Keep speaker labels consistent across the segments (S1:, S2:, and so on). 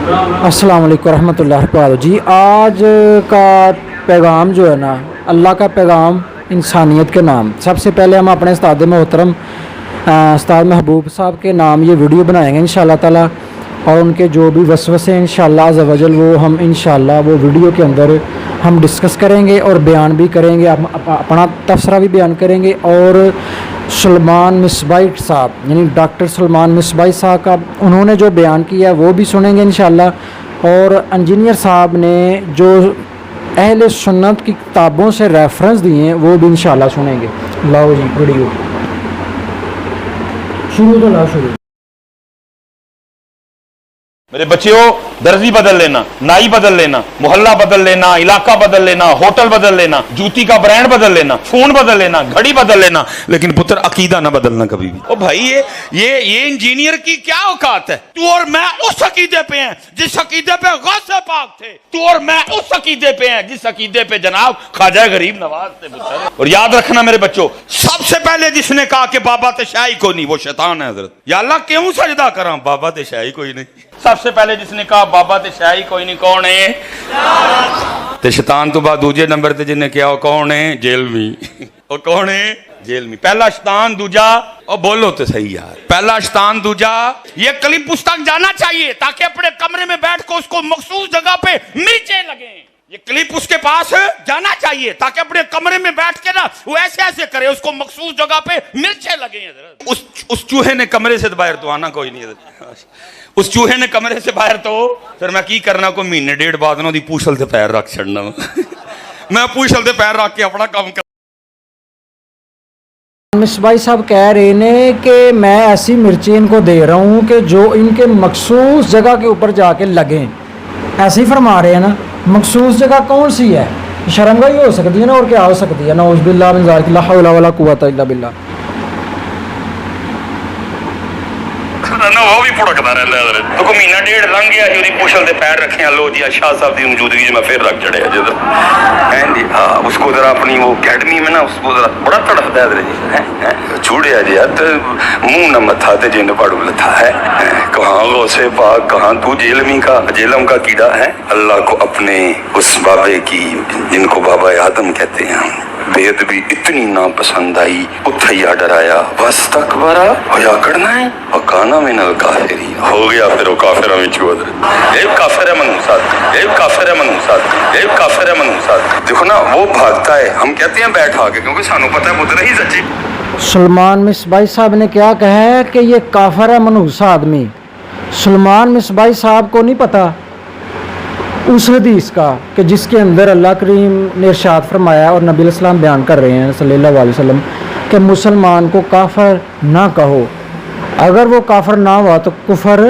S1: अस्सलाम वालेकुम रहमतुल्लाहि वबरकातुहू। जी आज का पैगाम जो है ना, अल्लाह का पैगाम इंसानियत के नाम। सबसे पहले हम अपने उस्ताद मोहतरम उस्ताद महबूब साहब के नाम ये वीडियो बनाएंगे इंशाअल्लाह ताला, और उनके जो भी वसवसे इंशाअल्लाह अज़्ज़ व जल वो हम इंशाअल्लाह वो वीडियो के अंदर हम डिस्कस करेंगे और बयान भी करेंगे, अपना तबसरा भी बयान करेंगे। और सलमान मिसबाई साहब यानी डॉक्टर सलमान मिसबाई साहब का उन्होंने जो बयान किया है वो भी सुनेंगे इंशाअल्लाह। और इंजीनियर साहब ने जो अहले सुन्नत की किताबों से रेफरेंस दिए हैं वो भी इंशाअल्लाह सुनेंगे। लाओ जी वीडियो शुरू तो लाओ शुरू।
S2: मेरे बच्चों, दर्जी बदल लेना, नाई बदल लेना, मोहल्ला बदल लेना, इलाका बदल लेना, होटल बदल लेना, जूती का ब्रांड बदल लेना, फोन बदल लेना, घड़ी बदल लेना, लेकिन पुत्र अकीदा ना बदलना कभी भी। ओ भाई ये इंजीनियर की क्या औकात है? तू और मैं उस अकीदे पे हैं जिस अकीदे पे गौसे पाक थे। तू और मैं उस अकीदे पे हैं जिस अकीदे पे जनाब ख्वाजा गरीब नवाज थे पुत्र। और याद रखना मेरे बच्चों, सबसे पहले जिसने कहा कि बाबा ते शाही को नहीं, वो शैतान है हजरत। या अल्लाह क्यों सजदा करा, बाबा ते शाही कोई नहीं। सबसे पहले जिसने कहा बाबा ते शाही कोई नहीं, कौन है? ते शैतान तो बाद दूजे नंबर ते जिन्हें क्या कौन है? जेल में। और कौन है? जेल में। पहला शैतान, दूजा, और बोलो तो सही यार, पहला शैतान, दूजा। ये क्लिप पुस्तक जाना चाहिए ताकि अपने कमरे में बैठ कर उसको मखसूस जगह पे मिर्चें लगे। ये क्लिप उसके पास जाना चाहिए ताकि अपने कमरे में बैठ के ना वो ऐसे ऐसे करे, उसको मखसूस जगह पे मिर्चें लगे। उस चूहे ने कमरे से बाहर तो आना कोई नहीं। उस चूहे ने कमरे से बाहर तो फिर मैं की करना, को महीने डेढ़ बाद ना पूछल से पैर रख छड़ना। मैं पूछल से पैर रख के अपना काम कर।
S1: मिसबाई साहब कह रहे ने कि मैं ऐसी मिर्ची इनको दे रहा हूँ कि जो इनके मखसूस जगह के ऊपर जाके लगें। ऐसे ही फरमा रहे हैं ना। मखसूस जगह कौन सी है? शर्मगाही हो सकती है ना, और क्या हो सकती है? नऊज़ बिल्लाह मिन ज़ालिक, ला हौला वला कुव्वता इल्ला बिल्लाह।
S2: ना वो भी फुड़कता रहता है। तो को महीना डेढ़ लंघ गया जी, पूछल से पैर रखे। लो जी शाह साहब की मौजूदगी में फिर रख चढ़े जिधर जी। हाँ, उसको जरा अपनी वो अकेडमी में ना उसको जरा बड़ा तड़फता है जी। छूड़िया जी यार, मुंह न मथा ते जिन पड़ू लथा है। कहाँ गौसे पाक, कहाँ तू जेलमी का जेलम का कीड़ा है। अल्लाह को अपने उस बाबे की जिनको बाबा आदम कहते हैं बेद भी इतनी नापसंद आई, उथैया डराया, बस तकबरा होया करना है और काना में नल काफिरी हो गया। फिर वो काफिरा में चुअद एक काफिर है मनूसात, एक काफिर है मनूसात, एक काफिर है मनूसात। देखो ना वो भागता है, हम कहते हैं बैठ आके, क्योंकि सानू पता है मुद्रा ही सच्ची।
S1: सलमान मिसबाई साहब ने क्या कहा है कि ये काफिर है मनहूस आदमी। सलमान मिसबाई साहब को नहीं पता उस हदीस का कि जिसके अंदर अल्लाह करीम ने इरशाद फरमाया और नबी अलैहिस्सलाम बयान कर रहे हैं सल्लल्लाहु अलैहि वसल्लम कि मुसलमान को काफिर ना कहो, अगर वो काफिर ना हुआ तो कुफर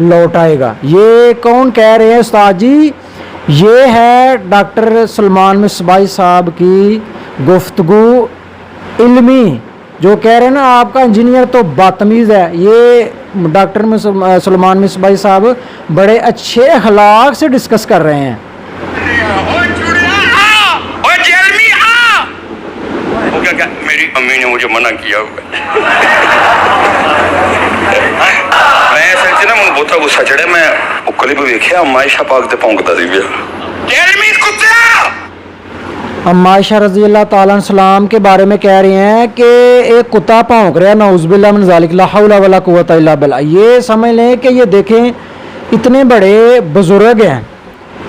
S1: लौट आएगा। ये कौन कह रहे हैं उस्ताद जी? ये है डॉक्टर सलमान मिसबाई साहब की गुफ्तगू इल्मी, जो कह रहे हैं ना आपका इंजीनियर तो बदतमीज़ है। ये डॉक्टर सलमान मिसबाई साहब बड़े अच्छे अखलाक से डिस्कस कर रहे हैं।
S2: वो क्या क्या मेरी अम्मी ने मुझे मना किया हुआ। मैं सच ना मुझे बहुत गुस्सा चढ़े। मैं वो क्लिप देखिया, मायशा पाक ते भौंकदा सी पिया।
S1: अम्मा आयशा रज़ी अल्लाह ताला सलाम के बारे में कह रहे हैं कि एक कुत्ता भौंक रहा है, नऊज़ बिल्लाह मिन ज़ालिक, ला हौला वला कुव्वता इल्ला बिल्लाह। ये समझ लें कि ये देखें इतने बड़े बुजुर्ग हैं,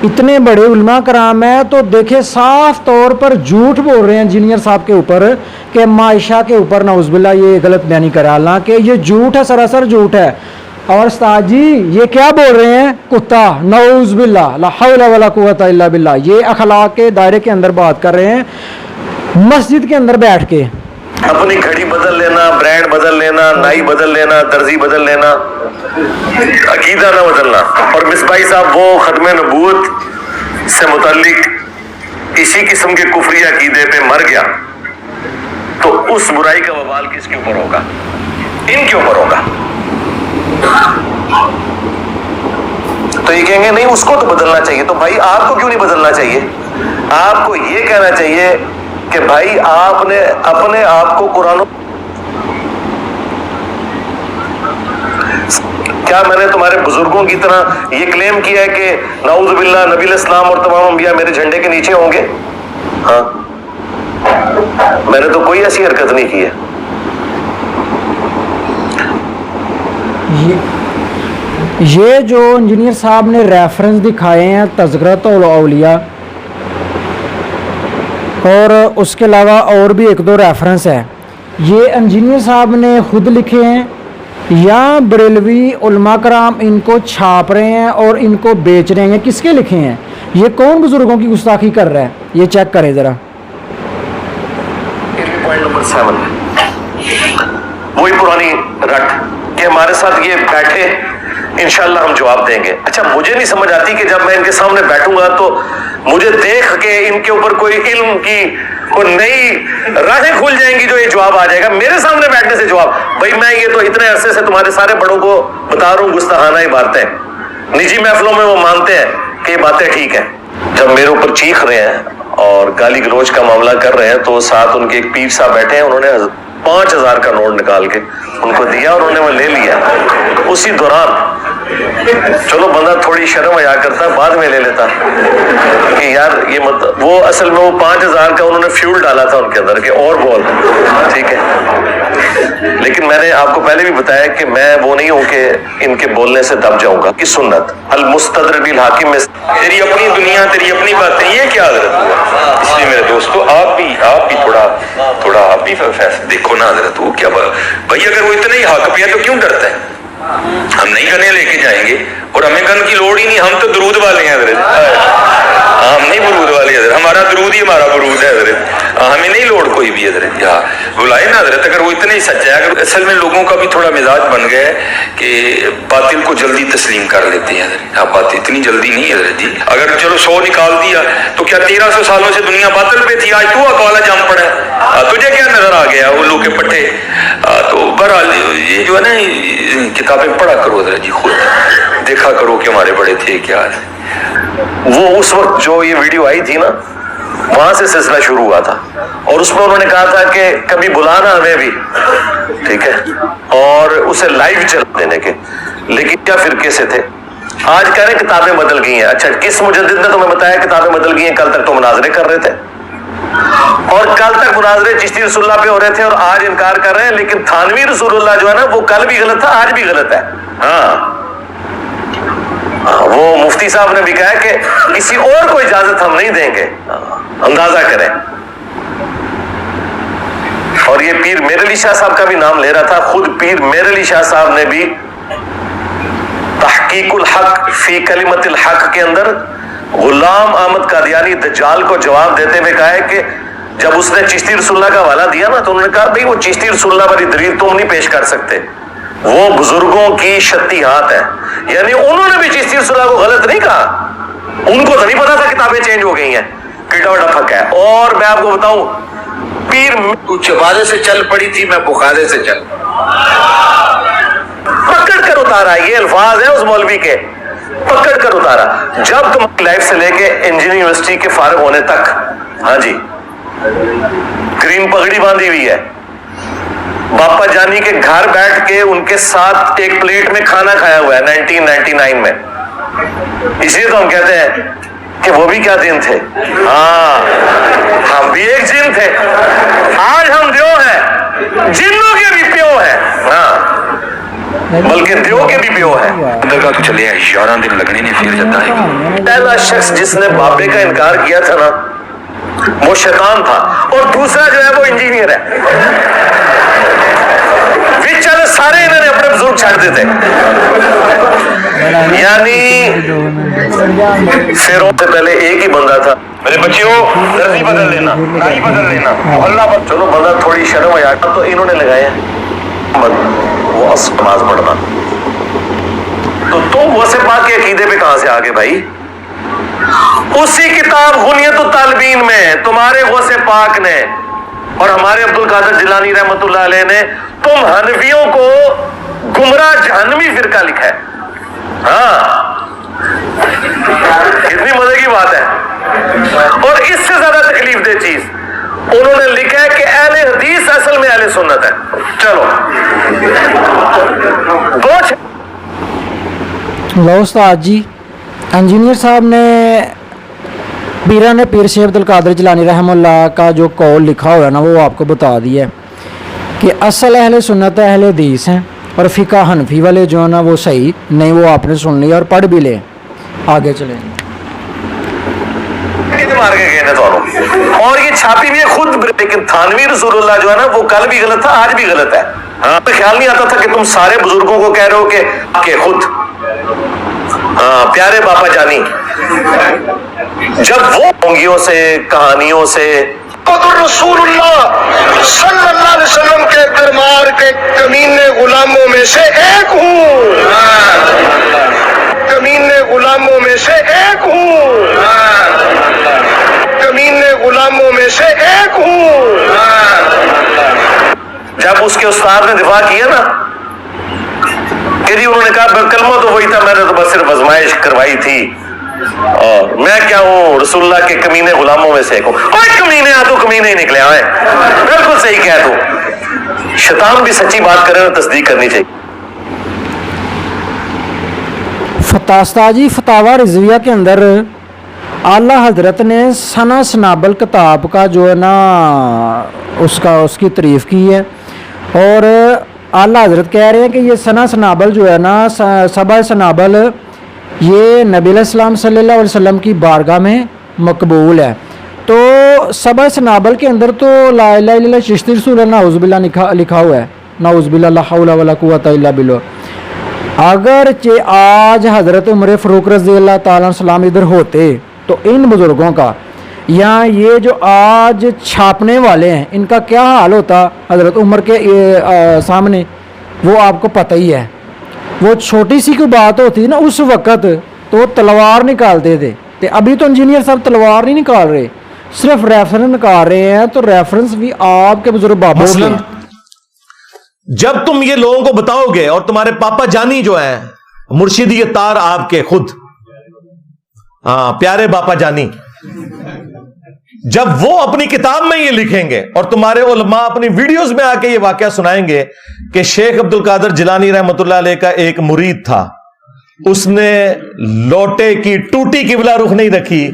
S1: इतने बड़े उलमा कराम हैं, तो देखें साफ तौर पर झूठ बोल रहे हैं इंजीनियर साहब के ऊपर कि अम्मा आयशा के ऊपर नऊज़ बिल्लाह ये गलत बयानी करा। हालांकि ये झूठ है, सरासर झूठ है। और उस्ताद जी ये क्या बोल रहे हैं? कुत्ता, नऊज़ बिल्लाह, ला हौला वला कुव्वता इल्ला बिल्लाह। ये अखलाक के दायरे के अंदर बात कर रहे हैं मस्जिद के अंदर बैठ के।
S3: अपनी घड़ी बदल लेना, ब्रांड बदल लेना, नाई बदल लेना, दर्जी बदल लेना, अकीदा ना बदलना। और मिसबाई साहब वो खत्म नबूवत से मुताल्लिक इसी किस्म के कुफरी अकीदे पे मर गया तो उस बुराई का वबाल किसके ऊपर होगा? इनके ऊपर होगा। तो ये कहेंगे नहीं उसको तो बदलना चाहिए। तो भाई आपको क्यों नहीं बदलना चाहिए? आपको ये कहना चाहिए कि भाई आपने अपने आप को कुरान کیا میں نے تمہارے بزرگوں کی طرح یہ کلیم کیا ہے کہ نعوذ باللہ نبی علیہ السلام اور تمام انبیاء میرے جھنڈے کے نیچے ہوں گے؟ ہاں، میں نے تو کوئی ایسی حرکت نہیں کی ہے.
S1: یہ جو انجینئر صاحب نے ریفرنس دکھائے ہیں تذکرۃ الاولیاء، اور اس کے علاوہ اور بھی ایک دو ریفرنس ہے، یہ انجینئر صاحب نے خود لکھے ہیں یا بریلوی علماء کرام ان کو چھاپ رہے ہیں اور ان کو بیچ رہے ہیں؟ کس کے لکھے ہیں؟ یہ کون بزرگوں کی گستاخی کر رہا ہے؟ یہ چیک کریں ذرا.
S3: پوائنٹ نمبر 7 وہی پرانی رٹ کہ ہمارے ساتھ یہ بیٹھے انشاءاللہ ہم جواب دیں گے. اچھا مجھے نہیں سمجھ آتی کہ جب میں ان کے سامنے بیٹھوں گا تو مجھے دیکھ کے ان کے اوپر کوئی علم کی کوئی نئی راہیں کھل جائیں گی جو یہ جواب آ جائے گا میرے سامنے بیٹھنے سے جواب. بھائی میں یہ تو اتنے عرصے سے تمہارے سارے بڑوں کو بتا رہا ہوں گستاخانہ عبارتیں، نجی محفلوں میں وہ مانتے ہیں کہ یہ باتیں ٹھیک ہیں. جب میرے اوپر چیخ رہے ہیں اور گالی گلوچ کا معاملہ کر رہے ہیں تو ساتھ ان کے ایک پیر صاحب بیٹھے ہیں، انہوں نے 5000 کا نوٹ نکال کے ان کو دیا اور انہوں نے وہ لے لیا. اسی دوران چلو بندہ تھوڑی شرم حیا کرتا بعد میں لے لیتا کہ یار یہ وہ اصل میں وہ 5000 کا انہوں نے فیول ڈالا تھا ان کے اندر کہ اور بول، ٹھیک ہے. لیکن میں نے آپ کو پہلے بھی بتایا کہ میں وہ نہیں ہوں کہ ان کے بولنے سے دب جاؤں گا. کی سنت المستدرک الحاکم میں
S2: تیری اپنی دنیا، تیری اپنی باتیں، یہ کیا حضرت ہوا؟ اس لیے میرے دوستو آپ بھی تھوڑا آپ بھی فیصلہ دیکھو نا حضرت. وہ کیا بھائی اگر وہ اتنا ہی حق پہ ہے تو کیوں ڈرتا ہے؟ ہم نہیں گنے لے کے جائیں گے اور ہمیں گن کی لوڑ ہی نہیں، ہم تو درود والے ہیں حضرت. ہم نہیں برود والے حضرت، ہمارا درود ہی ہمارا برود ہے حضرت. ہمیں نہیں لوڑ کوئی بھی حضرت. یہاں بلائے نا حضرت. اگر وہ اتنا ہی سچا ہے، اگر اصل میں لوگوں کا بھی تھوڑا مزاج بن گیا ہے کہ باطل کو جلدی تسلیم کر لیتے ہیں حضرت. ہاں بات اتنی جلدی نہیں حضرت جی. اگر چلو 100 نکال دیا تو کیا 1300 سالوں سے دنیا باطل پہ تھی؟ آج تو اکوالا جم پڑا ہے، تجھے کیا نظر آ گیا الو کے پٹھے؟ تو بہرحال یہ جو ہے نا کتابیں پڑھا کرو حضرت جی، خود دیکھا کرو کہ ہمارے بڑے تھے کیا.
S3: وہ اس وقت جو یہ ویڈیو آئی تھی نا وہاں سے سلسلہ شروع ہوا تھا اور اس میں انہوں نے کہا تھا کہ کبھی بلانا ہمیں بھی، ٹھیک ہے، اور اسے لائیو چلا دینے کے. لیکن کیا فرقے سے تھے. آج کہہ رہے ہیں کتابیں بدل گئی ہیں. اچھا کس مجدد نے تمہیں بتایا کتابیں بدل گئی ہیں؟ کل تک تو مناظرے کر رہے تھے اور کل تک مناظرے چشتی رسول اللہ پہ ہو رہے تھے اور آج انکار کر رہے ہیں. لیکن تھانوی رسول اللہ جو ہے نا وہ کل بھی غلط تھا آج بھی غلط ہے. ہاں وہ مفتی صاحب نے بھی کہا کہ کسی اور کو اجازت ہم نہیں دیں گے، اندازہ کریں. اور یہ پیر میر علی شاہ صاحب کا بھی نام لے رہا تھا. خود پیر میر علی شاہ صاحب نے بھی تحقیق الحق فی کلمت الحق کے اندر غلام احمد قادیانی دجال کو جواب دیتے ہوئے کہا ہے کہ جب اس نے چشتی رسول اللہ کا حوالہ دیا نا تو انہوں نے کہا بھئی وہ چشتی رسول اللہ والی دلیل تم نہیں پیش کر سکتے، وہ بزرگوں کی شتی ہاتھ ہے. یعنی انہوں نے بھی چشتی رسول اللہ کو غلط نہیں کہا، ان کو تو نہیں پتا تھا کتابیں چینج ہو گئی ہیں. کٹا وٹا پھک ہے. اور میں آپ کو بتاؤں پیر
S4: تو چبارے سے چل پڑی تھی، میں بخارے سے چل
S3: پکڑ کر اتارا. یہ الفاظ ہیں اس مولوی کے، پکڑ کر اتارا. جب تم لائف سے لے کے انجینئرنگ یونیورسٹی کے فارغ ہونے تک، ہاں جی، گرین پگڑی باندھی ہوئی ہے، باپا جانی کے گھر بیٹھ کے ان کے ساتھ ایک پلیٹ میں کھانا کھایا ہوا ہے 1999 میں. اس لیے تو ہم کہتے ہیں کہ وہ بھی کیا دن تھے. ہاں ہم بھی ایک جن تھے. آج ہم دیو ہیں، جنوں کے بھی پیو ہیں. ہاں بلکہ دیو کے بھی پیو ہیں.
S2: اندر تو چلے 11 دن لگنے نے پھر جاتا ہے.
S3: پہلا شخص جس نے بابے کا انکار کیا تھا نا وہ شیطان تھا اور دوسرا جو ہے وہ انجینئر ہے. چلے سارے انہوں نے اپنے بزرگ چھاڑ دیتے. یعنی فیرون سے پہلے ایک ہی بندہ تھا.
S2: میرے بچیوں درزی بدل لینا، نائی بدل لینا، محلہ بدل.
S3: چلو بندہ تھوڑی شرم حیا تو انہوں نے لگایا وہ نماز پڑھنا. تو تم غوث پاک کے عقیدے پہ کہاں سے آگے بھائی؟ اسی کتاب غنیت الطالبین میں تمہارے غوث پاک نے اور ہمارے عبد القادر جیلانی رحمۃ اللہ علیہ نے تم حنفیوں کو گمراہ جہنمی فرقہ لکھا ہے. ہاں کتنی مزے کی بات ہے. اور اس سے زیادہ تکلیف دہ چیز انہوں نے لکھا ہے کہ اہل حدیث اصل میں اہل سنت ہے. چلو
S1: लो उस्ताद जी, इंजीनियर साहब ने पीरा ने पीर शेख अब्दुल कादिर जिलानी रहमतुल्लाह का जो कौल लिखा हुआ है ना, वो आपको बता दिया है कि असल अहले सुन्नत अहले हदीस हैं और फ़िका हनफी वाले जो है ना वो सही नहीं, वो आपने सुन लिया और पढ़ भी ले। आगे चलें।
S3: मार के गए तो और ये छापी भी है खुद, लेकिन थानवी रसूलुल्लाह जो है ना वो कल भी गलत था, आज भी गलत है। हाँ, तो ख्याल नहीं आता था कि तुम सारे बुजुर्गों को कह रहे हो कि खुद प्यारे बापा जानी, जब वो होंगियों से कहानियों से
S5: रसूलुल्लाह सल्लल्लाहु अलैहि वसल्लम के दरबार के कमीने गुलामों में से एक हूँ, कमीने गुलामों में से एक हूँ, कमीने गुलामों में से एक हूँ।
S3: जब उसके उस्ताद ने दिफा किया ना कि जी, उन्होंने कहा कलमा तो वही था, मैंने तो बस सिर्फ आजमाइश करवाई थी, और मैं क्या हूँ रसूलुल्लाह के कमीने गुलामों में से एक हूँ। कोई कमीने आ तो कमीने ही निकले आए, बिल्कुल सही कह तू। शैतान भी सच्ची बात करे और तस्दीक करनी चाहिए।
S1: फतास्ताजी फतावा रिजविया के अंदर आला हजरत ने सना सनाबल किताब का जो है ना उसकी तारीफ़ की है, और आला हजरत कह रहे हैं कि ये सना सनाबल जो है ना सबा सनाबल ये नबी अलैहिस्सलाम सल्लल्लाहु अलैहि वसल्लम की बारगाह में मकबूल है। तो सबा सनाबल के अंदर तो ला इलाहा इल्लल्लाह चिश्ती रसूल नाउज़ुबिल्लाह लिखा हुआ है, नाउज़ुबिल्लाह ला हौला वला कुव्वता इल्ला बिल्लाह। अगर चे आज हज़रत उमर फ़ारूक रज़ियल्लाहु ताला सलाम इधर होते तो इन बुज़ुर्गों का या ये जो आज छापने वाले हैं इनका क्या हाल होता हज़रत उमर के सामने, वो आपको पता ही है। वो छोटी सी कोई बात होती ना उस वक़्त तो तलवार निकालते थे, अभी तो इंजीनियर साहब तलवार नहीं निकाल रहे, सिर्फ रेफरेंस निकाल रहे हैं। तो रेफरेंस भी आपके बुजुर्ग बाबा के।
S6: जब तुम ये लोगों को बताओगे और तुम्हारे पापा जानी जो है मुर्शिद ये तार आपके खुद, हाँ प्यारे बापा जानी, जब वो अपनी किताब में ये लिखेंगे और तुम्हारे उलमा अपनी वीडियोस में आके ये वाकया सुनाएंगे कि शेख अब्दुल कादिर जिलानी रहमतुल्लाह अलैह का एक मुरीद था, उसने लोटे की टूटी किबला रुख नहीं रखी,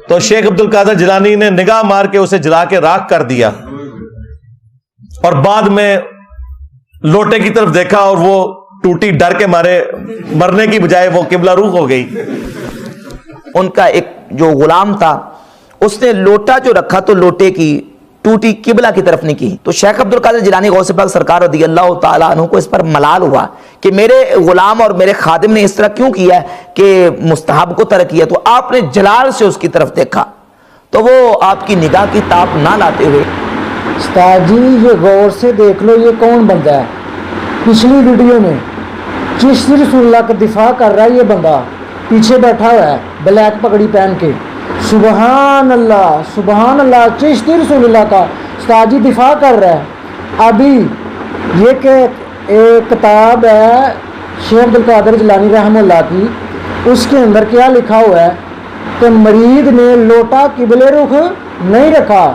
S6: तो शेख अब्दुल कादिर जिलानी ने निगाह मार के उसे जला के राख कर दिया, और बाद में लोटे की तरफ देखा और वो टूटी डर के मारे मरने की बजाय वो किबला रुख हो गई।
S7: उनका एक जो गुलाम था उसने लोटा जो रखा तो लोटे की टूटी किबला की तरफ नहीं की, तो शेख अब्दुल कादिर जिलानी गौसे पाक सरकार रज़ियल्लाहु ताला अन्हु को इस पर मलाल हुआ कि मेरे गुलाम और मेरे खादिम ने इस तरह क्यों किया कि मुस्तहब को तरक किया। तो आपने जलाल से उसकी तरफ देखा तो वो आपकी निगाह की ताप ना लाते हुए।
S1: उस्ताद जी ये गौर से देख लो ये कौन बंदा है, पिछली वीडियो में चिश्ती रसूलुल्लाह का दिफा कर रहा है ये बंदा, पीछे बैठा हुआ है ब्लैक पगड़ी पहन के, सुबहान अल्लाह चिश्ती रसूलुल्लाह का उस्ताद जी दिफा कर रहा है। अभी ये एक किताब है शेख अब्दुल कादिर जिलानी रहमतुल्लाह की, उसके अंदर क्या लिखा हुआ है कि मरीद ने लोटा किबले रुख नहीं रखा,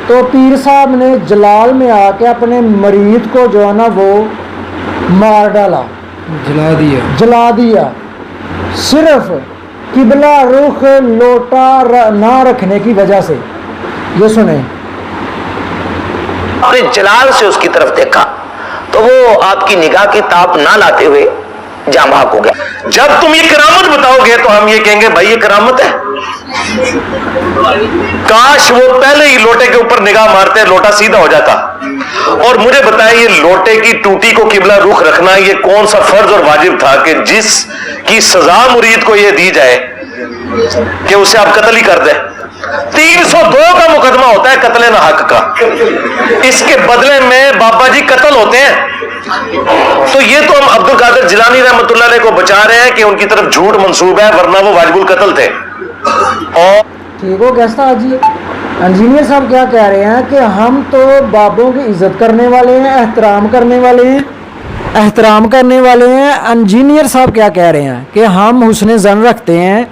S1: तो पीर साहब ने जलाल में आके अपने मरीद को जो है ना वो मार डाला, जला दिया सिर्फ किबला रुख लोटा ना रखने की वजह से। ये सुने,
S7: अपने जलाल से उसकी तरफ देखा तो वो आपकी निगाह की ताप ना लाते हुए जामाक हो गया।
S3: जब तुम ये करामत बताओगे तो हम ये कहेंगे भाई ये करामत है, काश वो पहले ही लोटे के ऊपर निगाह मारते लोटा सीधा हो जाता। और मुझे बताएं ये लोटे की टूटी को किबला रुख रखना ये कौन सा फर्ज और वाजिब था कि जिस की सजा मुरीद को ये दी जाए कि उसे आप कत्ल ही कर दें। 302 का मुकदमा होता है कत्ल ना हक का, इसके बदले में बाबा जी कत्ल होते हैं। तो ये तो हम अब्दुल कादिर जिलानी रहमतुल्लाह अलैह को बचा रहे हैं कि उनकी तरफ झूठ मंसूब है, वरना वो वाजिबुल कत्ल थे। और
S1: ठीक हो गया जी। इंजीनियर साहब क्या कह रहे हैं कि हम तो बाबों की इज्जत करने वाले हैं, एहतराम करने वाले हैं। इंजीनियर साहब क्या कह रहे हैं कि हम हुस्न ज़न रखते हैं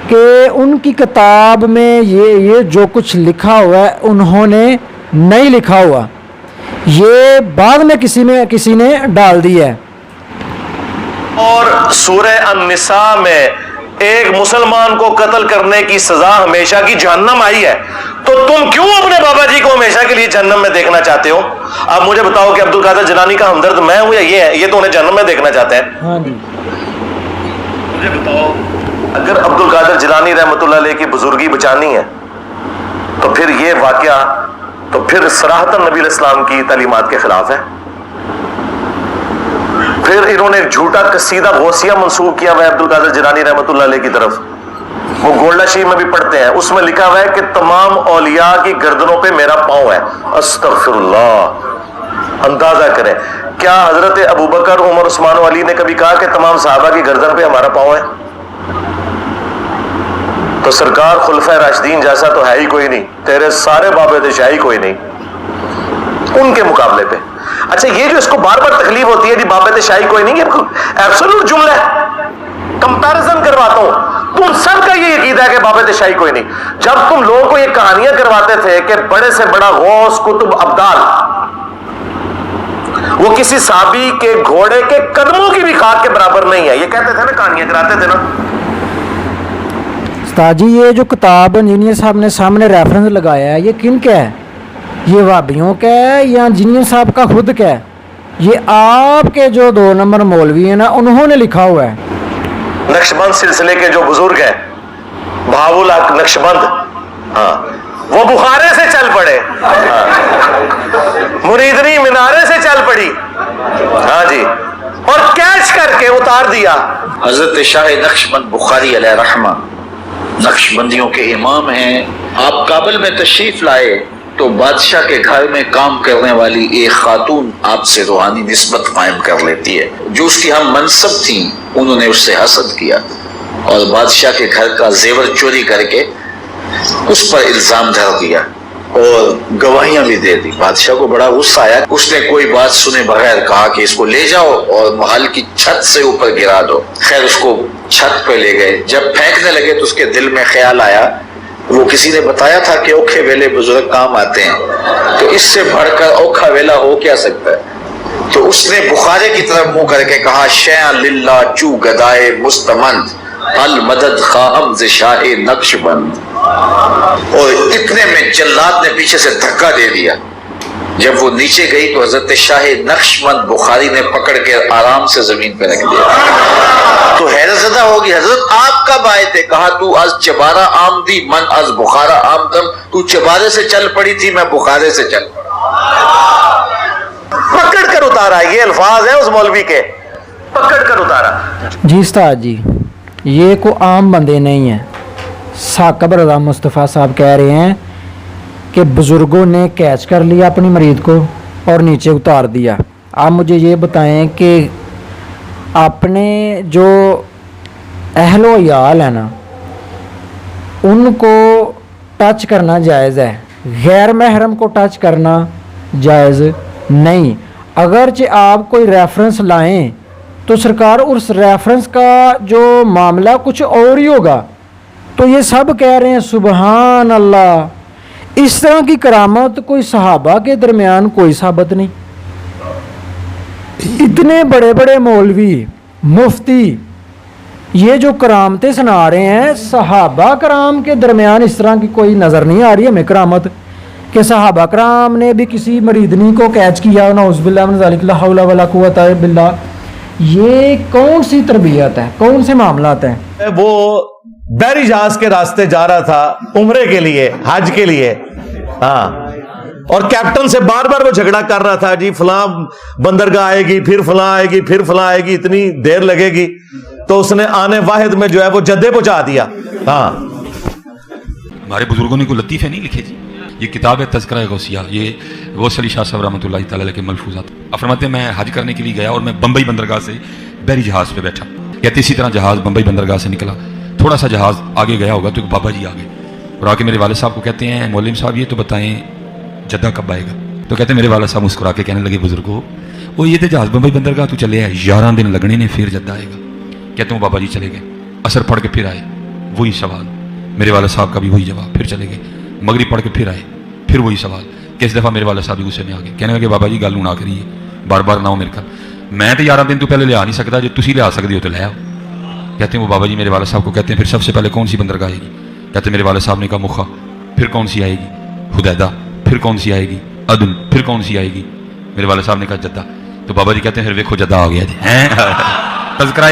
S1: कि उनकी किताब में ये जो कुछ लिखा हुआ है उन्होंने नहीं लिखा हुआ, ये बाद में किसी ने डाल दिया है।
S3: اور سورہ النساء میں ایک مسلمان کو قتل کرنے کی سزا ہمیشہ کی جہنم آئی ہے، تو تم کیوں اپنے بابا جی کو ہمیشہ کے لیے جہنم میں دیکھنا چاہتے ہو؟ اب مجھے بتاؤ کہ عبد القادر جیلانی کا ہمدرد میں ہوں یا یہ ہے؟ یہ تو انہیں جہنم میں دیکھنا چاہتے ہیں۔
S1: ہاں جی،
S3: مجھے بتاؤ اگر عبد القادر جیلانی رحمۃ اللہ علیہ کی بزرگی بچانی ہے تو پھر یہ واقعہ تو پھر صراحتاً نبی علیہ السلام کی تعلیمات کے خلاف ہے۔ پھر انہوں نے ایک جھوٹا قصیدہ غوثیہ منسوب کیا ہوا ہے عبد القادر جیلانی رحمۃ اللہ علیہ کی طرف، وہ گولڈا شریف میں بھی پڑھتے ہیں، اس میں لکھا ہوا ہے کہ تمام اولیاء کی گردنوں پہ میرا پاؤں ہے۔ استغفر اللہ، اندازہ کریں کیا حضرت ابوبکر، عمر، عثمان و علی نے کبھی کہا کہ تمام صحابہ کی گردن پہ ہمارا پاؤں ہے؟ تو سرکار خلفۂ راشدین جیسا تو ہے ہی کوئی نہیں، تیرے سارے بابے شاہی کوئی نہیں ان کے مقابلے پہ۔ اچھا یہ جو اس کو بار بار تکلیف ہوتی ہے جی بابے شاہی کوئی نہیں، یہ ایبسولوٹ جملہ ہے، کمپیرزن کرواتا ہوں، تم سب کا یہ عقیدہ ہے کہ بابے شاہی کوئی نہیں۔ جب تم لوگوں کو یہ کہانیاں کرواتے تھے کہ بڑے سے بڑا غوث قطب ابدال وہ کسی صحابی کے گھوڑے کے قدموں کی بھی خاک کے برابر نہیں ہے، یہ کہتے تھے نا، کہانیاں کراتے تھے نا۔
S1: استاد جی یہ جو کتاب انجینئر صاحب نے سامنے ریفرنس لگایا ہے یہ کن کا ہے؟ یہ وہابیوں کا ہے یا انجینئر صاحب کا خود کا ہے؟ یہ آپ کے جو 2 نمبر مولوی ہیں نا انہوں نے لکھا ہوا ہے۔
S3: نقشبند سلسلے کے جو بزرگ ہیں، بہاول حق نقشبند، ہاں وہ بخارے سے چل پڑے، مریدنی مینارے سے چل پڑی، ہاں جی، اور کیچ کر کے اتار دیا۔
S4: حضرت شاہ نقشبند بخاری علیہ رحمہ نقشبندیوں کے امام ہیں۔ آپ کابل میں تشریف لائے تو بادشاہ کے گھر میں کام کرنے والی ایک خاتون آپ سے روحانی نسبت قائم کر لیتی ہے، جو اس کی ہم منصب تھیں، انہوں نے اس سے حسد کیا اور بادشاہ کے گھر کا زیور چوری کر کے اس پر الزام دھر دیا اور گواہیاں بھی دے دی۔ بادشاہ کو بڑا غصہ آیا، اس نے کوئی بات سنے بغیر کہا کہ اس کو لے جاؤ اور محل کی چھت سے اوپر گرا دو۔ خیر اس کو چھت پہ لے گئے، جب پھینکنے لگے تو اس کے دل میں خیال آیا، وہ کسی نے بتایا تھا کہ اوکھے ویلے بزرگ کام آتے ہیں، تو اس سے بڑھ کر اوکھا ویلا ہو کیا سکتا ہے؟ تو اس نے بخارے کی طرف منہ کر کے کہا، شیئا للہ چو گدائے مستمند المدد خواہم ز شاہ نقش بند، اور اتنے میں جلاد نے پیچھے سے دھکا دے دیا۔ جب وہ نیچے گئی تو حضرت شاہ نقشبند بخاری نے پکڑ کے آرام سے زمین پہ رکھ دیا۔ تو حیرت زدہ ہوگی، حضرت آپ کب آئے تھے؟ کہا تو از چبارہ آمدی من از بخارا آمدم، تو چبارے سے چل پڑی تھی، میں بخارے سے چل پڑا۔ پکڑ کر اتارا، یہ الفاظ ہیں اس مولوی کے، پکڑ کر اتارا۔
S1: جی استاد جی یہ کو عام بندے نہیں ہیں، ثاقب رضا مصطفیٰ صاحب کہہ رہے ہیں کہ بزرگوں نے کیچ کر لیا اپنی مرید کو اور نیچے اتار دیا۔ آپ مجھے یہ بتائیں کہ اپنے جو اہل و عیال ہیں نا ان کو ٹچ کرنا جائز ہے، غیر محرم کو ٹچ کرنا جائز نہیں۔ اگرچہ آپ کوئی ریفرنس لائیں تو سرکار اس ریفرنس کا جو معاملہ کچھ اور ہی ہوگا، تو یہ سب کہہ رہے ہیں سبحان اللہ، اس طرح کی کرامت کوئی صحابہ کے درمیان کوئی ثابت نہیں۔ اتنے بڑے بڑے مولوی مفتی یہ جو کرامتیں سنا رہے ہیں، صحابہ کرام کے درمیان اس طرح کی کوئی نظر نہیں آ رہی ہمیں کرامت کہ صحابہ کرام نے بھی کسی مریدنی کو کیچ کیا، نعوذ باللہ من ذالک، لا حول ولا قوت الا باللہ۔ یہ کون سی تربیت ہے، کون سے معاملات ہیں؟
S6: وہ بحری جہاز کے راستے جا رہا تھا عمرے کے لیے، حج کے لیے، ہاں، اور کیپٹن سے بار بار وہ جھگڑا کر رہا تھا، جی فلاں بندرگاہ آئے گی، پھر فلاں آئے گی، پھر فلاں آئے گی، اتنی دیر لگے گی، تو اس نے آنے واحد میں جو ہے وہ جدے پہنچا دیا۔ ہاں
S8: ہمارے بزرگوں نے کوئی لطیفے نہیں لکھے جی، یہ کتاب ہے تذکرہ غوثیہ، یہ غوث علی شاہ صاحب رحمۃ اللہ تعالی علیہ کے ملفوظات۔ فرماتے ہیں میں حج کرنے کے لیے گیا اور میں بمبئی بندرگاہ سے بحری جہاز پہ بیٹھا، کہتے اسی طرح جہاز بمبئی بندرگاہ سے نکلا، تھوڑا سا جہاز آگے گیا ہوگا تو ایک بابا جی آگے اور آ کے میرے والد صاحب کو کہتے ہیں مولوی صاحب یہ تو بتائیں جدہ کب آئے گا؟ تو کہتے ہیں میرے والد صاحب مسکرا کے کہنے لگے بزرگو وہ یہ تھے جہاز بمبئی بندرگاہ تو چلے آئے، 11 دن لگنے نے پھر جدہ آئے گا۔ کہتے ہیں وہ بابا جی چلے گئے، عصر پڑھ کے پھر آئے، وہی سوال، میرے والد صاحب کا بھی وہی جواب، پھر چلے گئے، مغرب پڑھ کے پھر آئے، پھر وہی سوال۔ کس دفعہ میرے والد صاحب بھی غصے میں آ گئے، کہنے لگے بابا جی گل نہ کریے، بار بار نہ ہو میرے گھر۔ मैं तो 11 दिन तो पहले लिया नहीं सकता, जो तुसी लिया सकते हो तो ले आओ। कहते हैं वो बाबा जी मेरे वाले साहब को कहते हैं फिर सबसे पहले कौन सी बंदरगाह आएगी? कहते मेरे वाले साहब ने कहा मुखा, फिर कौन सी आएगी? हुदैदा, फिर कौन सी आएगी? अदन, फिर कौन सी आएगी? मेरे वाले साहब ने कहा जद्दा। तो बाबा जी कहते हैं फिर देखो जद्दा आ गया जी हैं। तज़किरा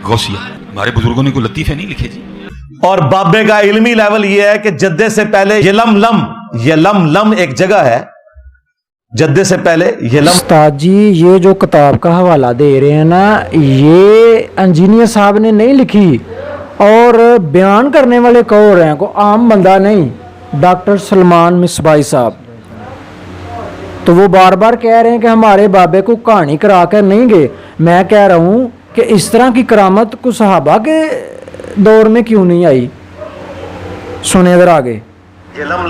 S8: गौसिया, हमारे बुजुर्गों ने कोई लतीफे नहीं लिखे जी।
S6: और बाबे का इल्मी लेवल यह है कि जद्दे से पहले यलम एक जगह है, जद्दे से पहले यलम।
S1: उस्ताद जी ये जो किताब का हवाला दे रहे हैं ना, ये इंजीनियर साहब ने नहीं लिखी और बयान करने वाले कौन रहे हैं, को आम बंदा नहीं, डॉक्टर सलमान मिसबाई साहब। तो वो बार बार कह रहे हैं कि हमारे बाबे को कहानी करा कर नहीं गए। मैं कह रहा हूँ कि इस तरह की करामत को सहाबा के दौर में क्यों नहीं आई? सुने इधर आगे।
S3: ये लम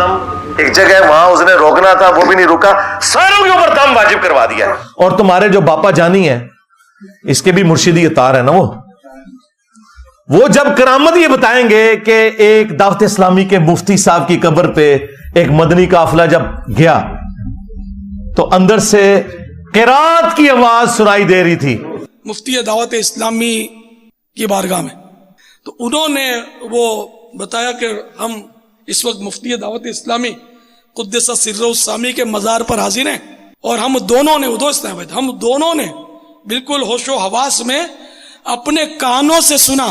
S3: एक जगह है, वहां उसने रोकना था, वो भी नहीं रुका, सारों के ऊपर दम वाजिब करवा दिया है।
S6: और तुम्हारे जो बापा जानी है, इसके भी मुर्शिदी तार है ना, वो जब करामत ये बताएंगे कि एक दावत इस्लामी के मुफ्ती साहब की कब्र पे एक मदनी काफिला जब गया तो अंदर से किरात की आवाज सुनाई दे रही थी
S9: मुफ्ती दावत इस्लामी की बारगाह में। तो उन्होंने वो बताया कि हम इस वक्त मुफ्ती दावत इस्लामी कुद्दस सिर्रुस सामी के मज़ार पर हाजिर हैं, और हम दोनों ने बिल्कुल होशो हवास में अपने कानों से सुना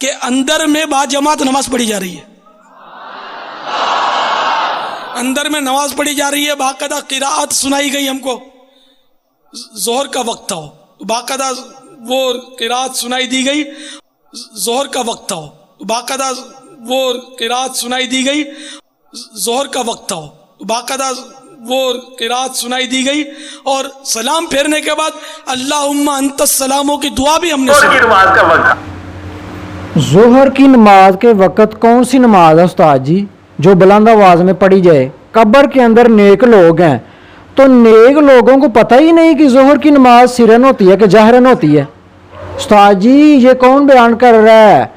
S9: कि अंदर में बाजमात नमाज पढ़ी जा रही है, अंदर में नमाज पढ़ी जा रही है, बाकायदा किरात सुनाई गई हमको। जोहर का वक्त था, बाकायदा वो किरात सुनाई दी गई। जोहर का वक्त था, बाकायदा वो किरात सुनाई दी गई। जोहर का वक्त था, बाकायदा वो किरात सुनाई दी गई, और सलाम फेरने के बाद अल्लाहुम्मा अंतस सलामों की दुआ भी हमने
S3: जोहर की नमाज का वक्त था।
S1: जोहर की नमाज के वक़्त कौन सी नमाज है उस्ताद जी जो बुलंद आवाज़ में पढ़ी जाए? कब्र के अंदर नेक लोग हैं, तो नेक लोगों को पता ही नहीं कि जोहर की नमाज सिरन होती है कि जहरन होती है। उस्ताद जी ये कौन बयान कर रहा है?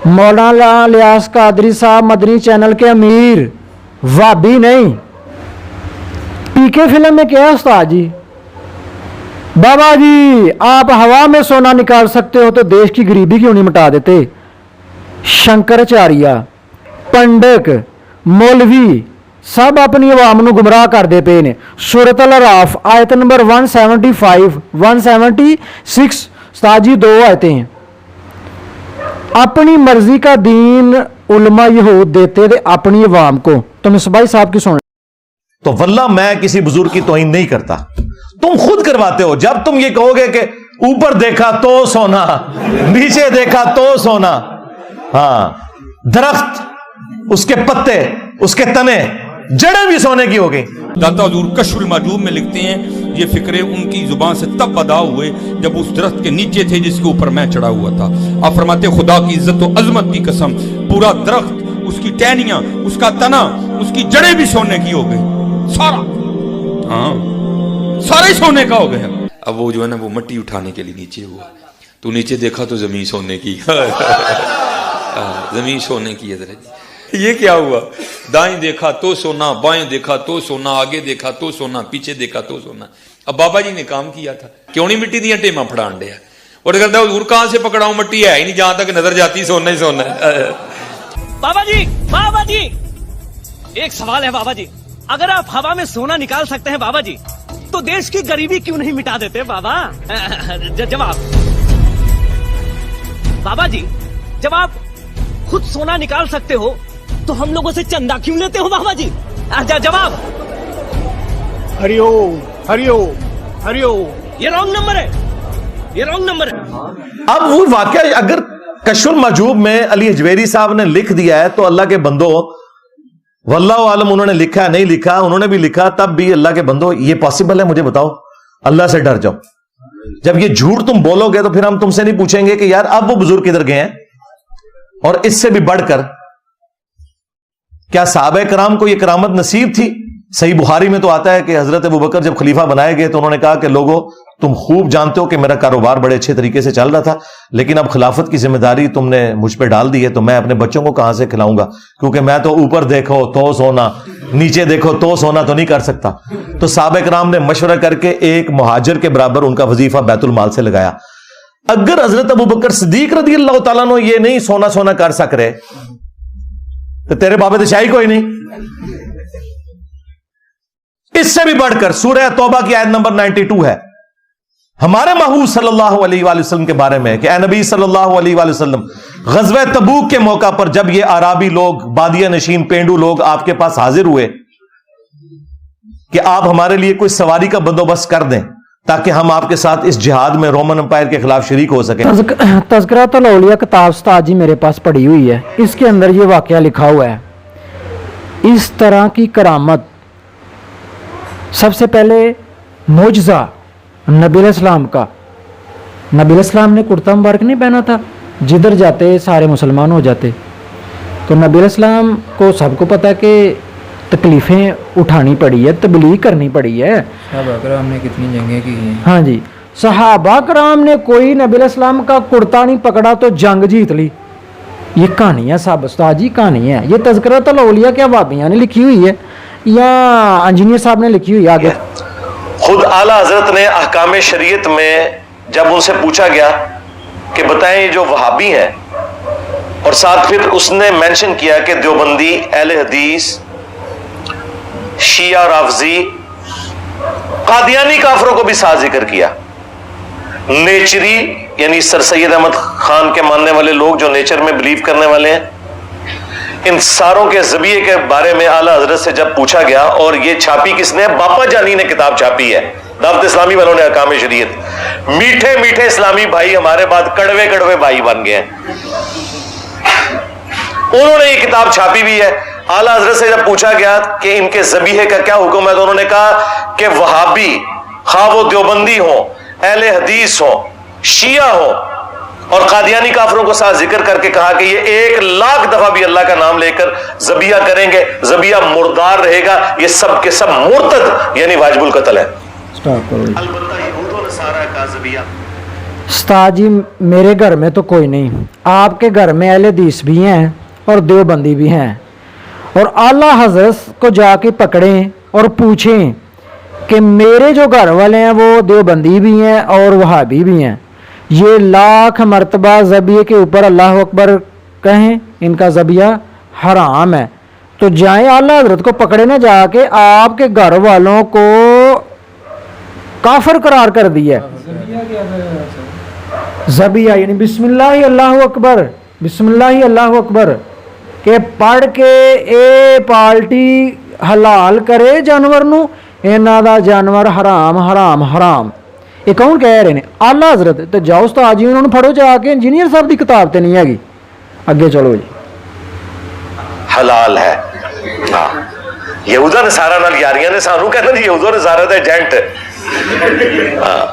S1: मौलाना इलियास कादरी साहब, मदनी चैनल के अमीर, वाबी नहीं। पीके फिल्म में क्या है उस्ताद जी? बाबा जी आप हवा में सोना निकाल सकते हो तो देश की गरीबी क्यों नहीं मिटा देते? शंकराचार्य, पंडित, मौलवी सब अपनी अवाम को गुमराह करते पे ने। सूरत अल अराफ आयत नंबर 175 176 उस्ताद जी 2 आयतें हैं। अपनी मर्जी का दीन उलमा यहूद देते थे अपनी अवाम को। तो मिसबाई साहब की सुन।
S6: तो वल्लाह मैं किसी बुजुर्ग की तौहीन नहीं करता, तुम खुद करवाते हो। जब तुम ये कहोगे कि ऊपर देखा तो सोना, नीचे देखा तो सोना, हाँ दरख्त, उसके पत्ते, उसके तने, जड़ें भी सोने की हो गई।
S8: दाता हुजूर कश्फुल माजूब में लिखते हैं ये फिक्रे उनकी जुबान से तब अदा हुए जब उस दरख्त के नीचे थे जिसके ऊपर मैं चढ़ा हुआ था। आप फरमाते खुदा की इज्जत और अजमत की कसम, पूरा दरख्त, उसकी टहनियां, उसका तना, उसकी जड़ें भी सोने की हो गई, सारा, हाँ सारा ही सोने का हो गया। अब वो जो है ना वो मट्टी उठाने के लिए नीचे हुआ, तो नीचे देखा तो जमीन सोने की जमीन सोने की है। जरा ये क्या हुआ? दाएं देखा तो सोना, बाएं देखा तो सोना, आगे देखा तो सोना, पीछे देखा तो सोना। अब बाबा जी ने काम किया था, क्यों नहीं मिट्टी दियां टेमा फड़ान दिया, और कहता हुजूर कहां से पकड़ाऊं, मट्टी है ही नहीं, जहां तक नजर जाती सोना ही सोना है।
S10: बाबा जी एक सवाल है बाबा जी, अगर आप हवा में सोना निकाल सकते हैं बाबा जी, तो देश की गरीबी क्यों नहीं मिटा देते बाबा? जवाब बाबा जी, जब आप खुद सोना निकाल सकते हो तो हम लोगों से चंदा क्यों लेते हो बाबा जी? जवाब
S5: हरिओम हरिओम हरिओम।
S10: ये रॉन्ग नंबर है, ये रॉन्ग नंबर है।
S6: अब वो वाकया अगर कश्फुल मजूब में अली हजवेरी साहब ने लिख दिया है तो अल्लाह के बंदो, वल्लाहु आलम उन्होंने लिखा है नहीं लिखा, उन्होंने भी लिखा तब भी अल्लाह के बंदो ये पॉसिबल है? मुझे बताओ, अल्लाह से डर जाओ। जब ये झूठ तुम बोलोगे तो फिर हम तुमसे नहीं पूछेंगे कि यार अब वो बुजुर्ग किधर गए हैं। और इससे भी बढ़कर क्या साहबे कराम को यह करामत नसीब थी? सही बुखारी में तो आता है कि हजरत अबू बकर जब खलीफा बनाए गए तो उन्होंने कहा कि लोगों تم خوب جانتے ہو کہ میرا کاروبار بڑے اچھے طریقے سے چل رہا تھا، لیکن اب خلافت کی ذمہ داری تم نے مجھ پہ ڈال دی ہے، تو میں اپنے بچوں کو کہاں سے کھلاؤں گا، کیونکہ میں تو اوپر دیکھو تو سونا، نیچے دیکھو تو سونا تو نہیں کر سکتا۔ تو صحابہ کرام نے مشورہ کر کے ایک مہاجر کے برابر ان کا وظیفہ بیت المال سے لگایا۔ اگر حضرت ابوبکر صدیق رضی اللہ تعالیٰ عنہ یہ نہیں سونا کر سک رہے تو تیرے بابے تو شاہی کوئی نہیں۔ اس سے بھی بڑھ کر سورہ توبہ کی آیت نمبر 92 ہے ہمارے محبوب صلی اللہ علیہ وآلہ وسلم کے بارے میں کہ اے نبی صلی اللہ علیہ وآلہ وسلم، غزوہ تبوک کے موقع پر جب یہ عرابی لوگ، بادیہ نشین پینڈو لوگ آپ کے پاس حاضر ہوئے کہ آپ ہمارے لیے کوئی سواری کا بندوبست کر دیں تاکہ ہم آپ کے ساتھ اس جہاد میں رومن امپائر کے خلاف شریک ہو سکیں۔
S1: تذکرۃ الاولیاء کتاب استاد جی میرے پاس پڑی ہوئی ہے، اس کے اندر یہ واقعہ لکھا ہوا ہے۔ اس طرح کی کرامت سب سے پہلے معجزہ نبی علیہ السلام کا، نبی علیہ السلام نے کرتا مبارک نہیں پہنا تھا، جدھر جاتے سارے مسلمان ہو جاتے، تو نبی علیہ السلام کو سب کو پتا کہ تکلیفیں اٹھانی پڑی ہے، تبلیغ کرنی پڑی ہے۔
S11: صحابہ کرام نے کتنی جنگیں کی ہیں۔
S1: ہاں جی، صحابہ کرام نے کوئی نبی علیہ السلام کا کرتا نہیں پکڑا تو جنگ جیت لی۔ یہ کہانی ہے صاحب استاد جی، کہانی ہے یہ تذکرۃ الاولیاء کیا وہابیاں نے لکھی ہوئی ہے یا انجینئر صاحب نے لکھی ہوئی ہے؟ آگے
S3: خود اعلیٰ حضرت نے احکام شریعت میں جب ان سے پوچھا گیا کہ بتائیں یہ جو وہابی ہیں، اور ساتھ پھر اس نے مینشن کیا کہ دیوبندی، اہل حدیث، شیعہ، رافضی، قادیانی کافروں کو بھی ساتھ ذکر کیا، نیچری یعنی سر سید احمد خان کے ماننے والے لوگ جو نیچر میں بلیو کرنے والے ہیں، ان ساروں کے ذبیحے کے بارے میں اعلیٰ حضرت سے جب پوچھا گیا، اور یہ چھاپی کس نے؟ باپا جانی نے کتاب چھاپی ہے، دعوت اسلامی والوں نے احکام شریعت۔ میٹھے میٹھے اسلامی بھائی ہمارے بعد کڑوے کڑوے بھائی بن گئے ہیں، انہوں نے یہ کتاب چھاپی بھی ہے۔ اعلیٰ حضرت سے جب پوچھا گیا کہ ان کے ذبیحے کا کیا حکم ہے، تو انہوں نے کہا کہ وہابی، خواہ وہ دیوبندی ہوں، اہل حدیث ہوں، شیعہ ہوں، اور قادیانی کافروں کو ساتھ ذکر کر کے کہا کہ یہ 1,00,000 دفعہ بھی اللہ کا نام لے کر ذبیحہ کریں گے، ذبیحہ مردار رہے گا، یہ سب کے سب مرتد یعنی واجب القتل ہے۔ البتہ یہود و نصارہ کا ذبیحہ
S1: استاد جی میرے گھر میں تو کوئی نہیں، آپ کے گھر میں اہل حدیث بھی ہیں اور دیوبندی بھی ہیں، اور اعلیٰ حضرت کو جا کے پکڑیں اور پوچھیں کہ میرے جو گھر والے ہیں وہ دیوبندی بھی ہیں اور وہابی بھی ہیں، یہ 1,00,000 مرتبہ ذبیحے کے اوپر اللہ اکبر کہیں، ان کا ذبیحہ حرام ہے، تو جائیں اعلیٰ حضرت کو پکڑے نہ جا کے آپ کے گھر والوں کو کافر قرار کر دیا۔ ذبیحہ یعنی بسم اللہ اللہ اکبر، بسم اللہ اللہ اکبر کہ پڑھ کے اے پالٹی حلال کرے جانور نو، انہاں دا جانور حرام حرام حرام۔ یہ کون کہہ رہے ہیں؟ اعلیٰ حضرت۔ تو جاؤ استاد جی انہوں نے پڑھو جا کے، انجینئر صاحب دی کتاب تے نہیں ہے، اگے چلو جی۔
S3: حلال ہے، ہاں یہودا نصارہ نال یاریاں نے سانو کہنا جی یہودا نصارہ دا ایجنٹ، ہاں۔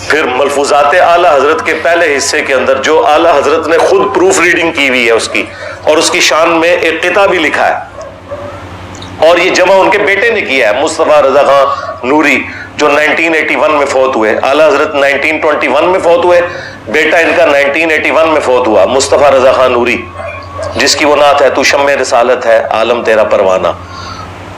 S3: پھر ملفوظات اعلیٰ حضرت کے پہلے حصے کے اندر جو اعلیٰ حضرت نے خود پروف ریڈنگ کی ہوئی ہے اس کی، اور اس کی شان میں ایک قطعہ بھی لکھا ہے، اور یہ جمع ان کے بیٹے نے کیا ہے، مصطفیٰ رضا خان نوری، جو 1981 میں فوت ہوئے۔ اعلیٰ حضرت 1921 میں فوت ہوئے، بیٹا ان کا 1981 میں فوت ہوا، مصطفیٰ رضا خان نوری، جس کی وہ نعت ہے تو شمع رسالت ہے عالم تیرا پروانہ۔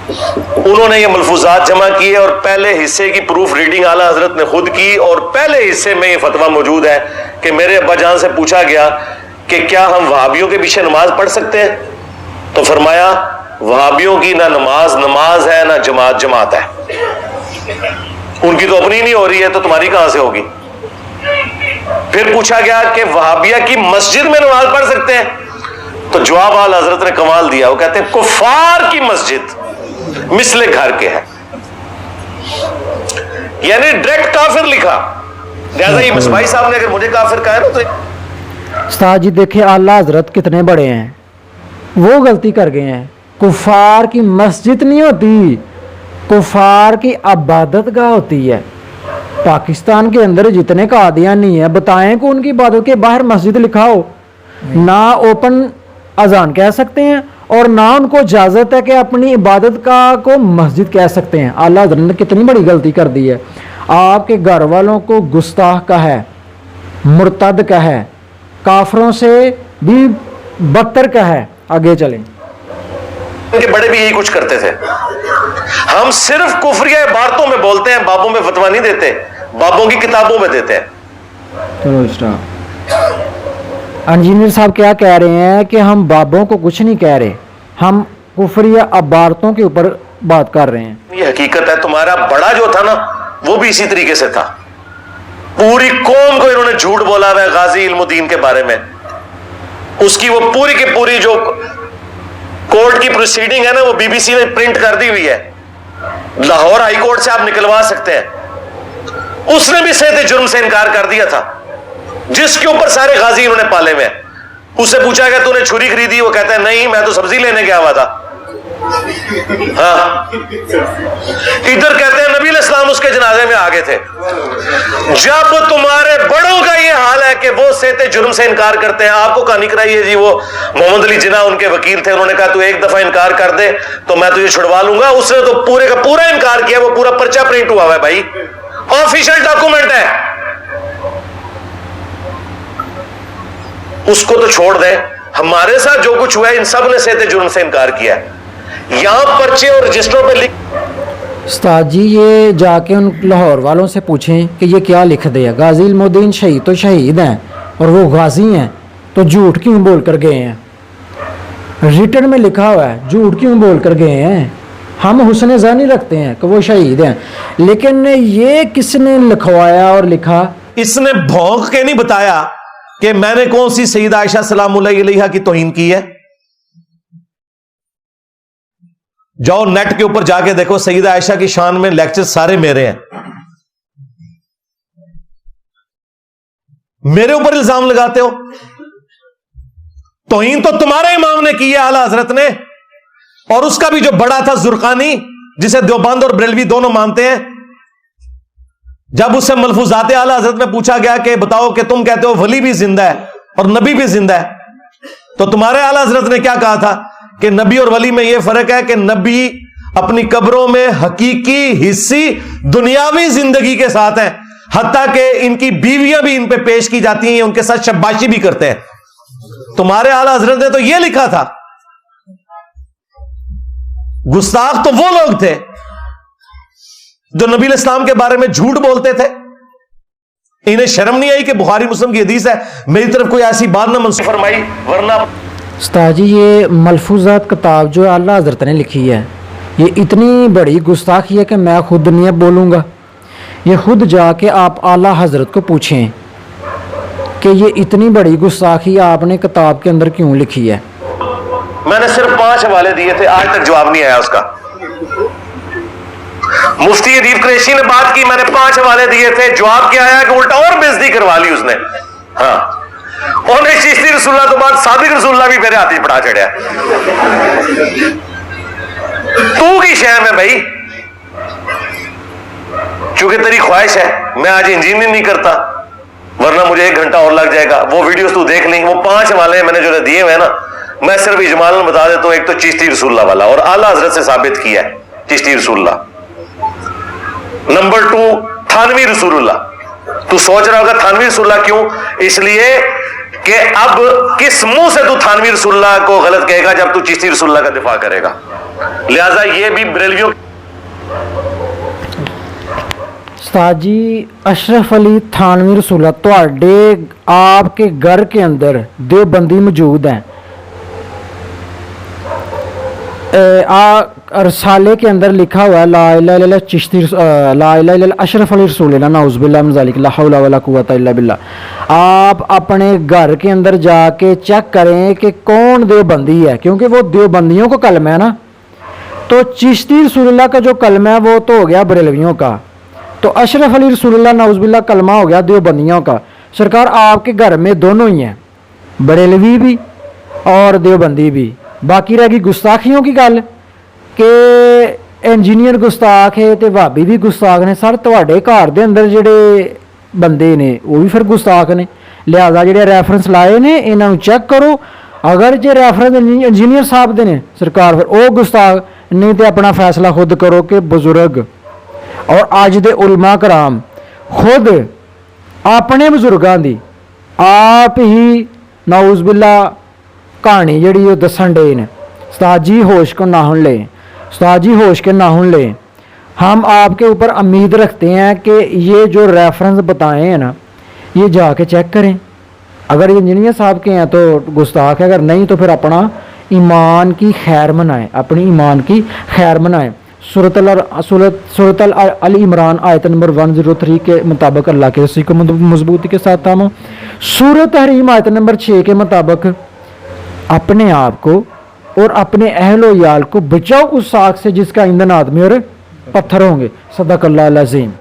S3: انہوں نے یہ ملفوظات جمع کیے اور پہلے حصے کی پروف ریڈنگ اعلیٰ حضرت نے خود کی، اور پہلے حصے میں یہ فتویٰ موجود ہے کہ میرے ابا جان سے پوچھا گیا کہ کیا ہم وہابیوں کے پیچھے نماز پڑھ سکتے ہیں، تو فرمایا وہابیوں کی نہ نماز نماز ہے نہ جماعت جماعت ہے، ان کی تو اپنی نہیں ہو رہی ہے تو تمہاری کہاں سے ہوگی۔ پھر پوچھا گیا کہ وہابیہ کی مسجد میں نماز پڑھ سکتے ہیں، تو جواب اعلیٰ حضرت نے کمال دیا، وہ کہتے ہیں کفار کی مسجد مثل گھر کے ہے، یعنی ڈائریکٹ کافر لکھا۔ لہٰذا یہ مصباحی صاحب نے اگر مجھے کافر کہا نا تو
S1: استاد جی دیکھیں اعلیٰ حضرت کتنے بڑے ہیں، وہ غلطی کر گئے ہیں۔ کفار کی مسجد نہیں ہوتی، کفار کی عبادت گاہ ہوتی ہے۔ پاکستان کے اندر جتنے قادیانی ہیں بتائیں کہ ان کی عبادت کے باہر مسجد لکھا ہو، نہ اوپن اذان کہہ سکتے ہیں اور نہ ان کو اجازت ہے کہ اپنی عبادت کا کو مسجد کہہ سکتے ہیں۔ اعلیٰ حضرت نے کتنی بڑی غلطی کر دی ہے۔ आपके घर वालों को गुस्ताख का है, मुर्तद का है, काफरों से भी बदतर का है। आगे चलें।
S3: इनके बड़े भी यही कुछ करते थे। हम सिर्फ कुफरिया इबारतों में बोलते हैं, बाबों में फतवा नहीं देते, बाबों की किताबों में देते हैं।
S1: चलो स्टॉप। इंजीनियर साहब क्या कह रहे हैं कि हम बाबों को कुछ नहीं कह रहे, हम कुफरिया इबारतों के ऊपर बात कर रहे हैं।
S3: ये हकीकत है। तुम्हारा बड़ा जो था ना वो भी इसी तरीके से था। पूरी कौम को इन्होंने झूठ बोला हुआ है गाजी इल्मुद्दीन के बारे में। उसकी वो पूरी की पूरी जो कोर्ट की प्रोसीडिंग है ना वो बीबीसी ने प्रिंट कर दी हुई है, लाहौर हाई कोर्ट से आप निकलवा सकते हैं। उसने भी सेहत जुर्म से इनकार कर दिया था, जिसके ऊपर सारे गाजी इन्होंने पाले में। उससे पूछा गया तूने छुरी खरीदी, वो कहता है नहीं मैं तो सब्जी लेने गया हुआ था। हाँ, इधर कहते हैं नबी इस्लाम उसके जनाजे में आ गए थे। जब तुम्हारे बड़ों का ये हाल है कि वो सेहत जुर्म से इनकार करते हैं। आपको कहानी कराई है जी, वो मोहम्मद अली जिन्ना उनके वकील थे, उन्होंने कहा तू एक दफा इनकार कर दे तो मैं तुझे छुड़वा लूंगा। उसने तो पूरे का पूरा इनकार किया, वो पूरा पर्चा प्रिंट हुआ है भाई, ऑफिशियल डॉक्यूमेंट है। उसको तो छोड़ दे, हमारे साथ जो कुछ हुआ है इन सब ने सेहत जुर्म से इनकार किया है। यहां पर्चे और रजिस्टरों पे लिख।
S1: उस्ताद जी ये जाके उन लाहौर वालों से पूछें कि ये क्या लिख दिया, गाजी इल्मुद्दीन शहीद तो शहीद हैं और वो गाजी हैं तो झूठ क्यों बोल कर गए हैं। रिटर्न में लिखा हुआ है, झूठ क्यों बोल कर गए हैं। हम हुस्न ज़ानी रखते हैं कि वो शहीद हैं, लेकिन ये किसने लिखवाया और लिखा।
S6: इसने भौंक के नहीं बताया कि मैंने कौन सी सईद आयशा सलामुल्लाह अलैहा की तौहीन की है। जाओ नेट के ऊपर जाके देखो, सईद आयशा की शान में लेक्चर सारे मेरे हैं। मेरे ऊपर इल्जाम लगाते हो। तौहीन तो तुम्हारे इमाम ने की है, आला हजरत ने, और उसका भी जो बड़ा था जुर्कानी, जिसे देवबंद और बरेलवी दोनों मानते हैं। जब उससे मलफूजात आला हजरत में पूछा गया कि बताओ कि तुम कहते हो वली भी जिंदा है और नबी भी जिंदा है, तो तुम्हारे आला हजरत ने क्या कहा था कि नबी और वली में यह फर्क है कि नबी अपनी कब्रों में हकीकी हिस्सी दुनियावी जिंदगी के साथ हैं, हत्ता कि इनकी बीवियां भी इन पे पेश की जाती हैं, उनके साथ शब्बाशी भी करते हैं। तुम्हारे आला हजरत ने तो यह लिखा था। गुस्ताख तो वो लोग थे जो नबी इस्लाम के बारे में झूठ बोलते थे। इन्हें शर्म नहीं आई कि बुखारी मुस्लिम की हदीस है, मेरी तरफ कोई ऐसी बात ना मंसूब फरमाई, वरना।
S1: उस्ताद जी ये मलफूजात किताब जो आला हजरत ने लिखी है ये इतनी बड़ी गुस्ताखी है कि मैं खुद नहीं बोलूँगा। ये खुद जाके आप आला हजरत को पूछें कि ये इतनी बड़ी गुस्ताखी आपने किताब के अंदर क्यों लिखी है।
S3: मैंने सिर्फ 5 हवाले दिए थे, आज तक जवाब नहीं आया उसका। मुफ्ती अदीब कुरैशी ने बात की, मैंने 5 हवाले दिए थे, जवाब क्या आया कि उल्टा और बेइज्जती करवा ली उसने। हाँ, उन्हें चिश्ती रसूलुल्लाह तो बाद सादिक रसूलुल्लाह भी मेरे हाथ ही पड़ा चढ़िया। तू की शहर में भाई, चूंकि तेरी ख्वाहिश है मैं आज इंजीनियरिंग नहीं करता, वरना मुझे 1 घंटा और लग जाएगा। वो वीडियोस तू देख ली, वो 5 हवाले मैंने जो दिए हुए हैं ना, मैं सिर्फ इजमालन बता देता हूं। एक तो चिश्ती रसूलुल्लाह वाला और आला हजरत से साबित किया है चिश्ती रसूलुल्लाह। नंबर 2 थानवी रसूलुल्लाह। तू सोच रहा होगा थानवी रसूलुल्लाह क्यों, इसलिए कि अब किस मुंह से तू थानवी रसूलुल्लाह को गलत कहेगा जब तू चिश्ती रसूलुल्लाह का दिफा करेगा। लिहाजा ये भी बरेलवियों।
S1: उस्ताद जी अशरफ अली थानवी रसूलुल्लाह तुहाडे आपके घर के अंदर देवबंदी मौजूद हैं। रसाले के अंदर लिखा हुआ है ला इलाहा इल्लल्लाह चिश्ती ला इलाहा इल्लल्लाह अशरफ अली रसूलुल्लाह नाउज़ुबिल्लाह मिन ज़ालिक ला हौला वला कुव्वता इल्ला बिल्लाह। आप अपने घर के अंदर जाके चेक करें कि कौन देवबंदी है, क्योंकि वो देवबंदियों का कलमा है ना। तो चिश्ती रसूलुल्लाह का जो कलमा है वो तो हो गया बरेलवियों का, तो अशरफ अली रसूलुल्लाह नाउज़ुबिल्लाह कलमा हो गया देवबंदियों का। सरकार आपके घर में दोनों ही हैं, बरेलवी भी और देवबंदी भी। बाकी रह गई गुस्ताखियों की गल कि इंजीनियर गुस्ताख है तो भाभी भी गुस्ताख ने। सर तुहाडे घर दे अंदर ਜਿਹੜੇ ਬੰਦੇ ਨੇ ਉਹ ਵੀ ਫਿਰ ਗੁਸਤਾਖ ਨੇ, ਲਿਹਾਜ਼ਾ ਜਿਹੜੇ ਰੈਫਰੈਂਸ ਲਾਏ ਨੇ ਇਹਨਾਂ ਨੂੰ ਚੈੱਕ ਕਰੋ। ਅਗਰ ਜੇ ਰੈਫਰੈਂਸ ਇੰਜੀਨੀਅਰ ਸਾਹਿਬ ਦੇ ਨੇ ਸਰਕਾਰ, ਫਿਰ ਉਹ ਗੁਸਤਾਖ, ਨਹੀਂ ਤੇ ਆਪਣਾ ਫੈਸਲਾ ਖੁਦ ਕਰੋ ਕਿ ਬਜ਼ੁਰਗ और अज दे उलमा कराम खुद अपने बजुर्गों की आप ही नाउज़ बिल्ला कहानी जड़ी वो दसन डे ने, उस्ताद जी होश को ना हुन ले, उस्ताद जी होश के ना हुन ले। हम आपके ऊपर उम्मीद रखते हैं कि ये जो रेफरेंस बताए हैं ना, ये जाके चेक करें। अगर ये इंजीनियर साहब के हैं तो गुस्ताख है, अगर नहीं तो फिर अपना ईमान की खैर मनाएं, अपनी ईमान की खैर मनाएं। सूरत अल इमरान आयत नंबर 103 के मुताबिक अल्लाह के रसूल को मजबूती के साथ थामो। सूरत तहरीम आयत नंबर 6 के मुताबिक अपने आप को और अपने अहलो याल को बचाओ उस आग से जिसका ईंधन आदमी और पत्थर होंगे। सदक़ल्लाहुल अज़ीम।